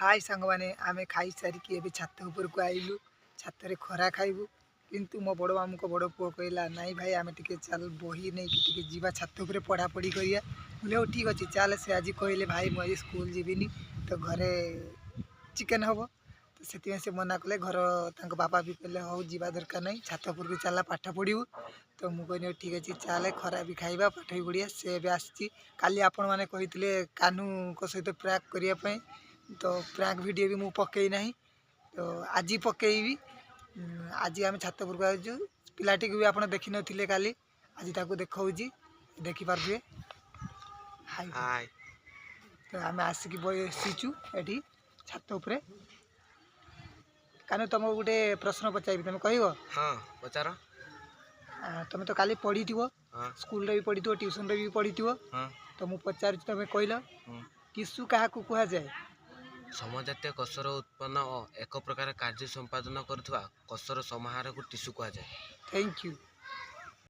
हाय सांग मैंने आम खाई सारिकी ए छात उपर को आइलु छात खरा खाइबू किंतु मो बड़ मामू को बड़ पुओ कहला नाई भाई आम टे चल बही नहीं कि जीवा छात उपर पढ़ापढ़ी करिया बोले हो ठीक अच्छे चल से आज कहले भाई मुझे स्कूल जीविनी तो घरे चिकेन हम तो से मना कले घर तक बापा भी कहले हो जीवा दरकार नहीं छात उपर को चला पाठ पढ़ू तो मुझे ठीक अच्छे चल खरा भी खाइबा पाठ भी बढ़िया से भी काली आपण मैंने कही कानू को सहित प्रैंक करने तो प्रैंक वीडियो भी मुझे पकई ना तो आज पकईबी आज आम छात उपर को आजु पिलाटी को भी आप देखी नथिले काली आज ताको देखौजी देखि पारबे हाय तो आम आसिक बसीचु एठी छात उपरे कानू तुमको गोटे प्रश्न पचारि तुम कह हाँ पचार तुम तो काली पढ़ी स्कूल रे भी पढ़ी ट्यूशन रे भी पढ़ी हाँ तो मुझे पचार तुम कहल टिशु क्या कह जाए समजातीय कसर उत्पन्न और एक प्रकार कार्य संपादन करुवा कसर समाहार को टिशु कहुए। Thank you.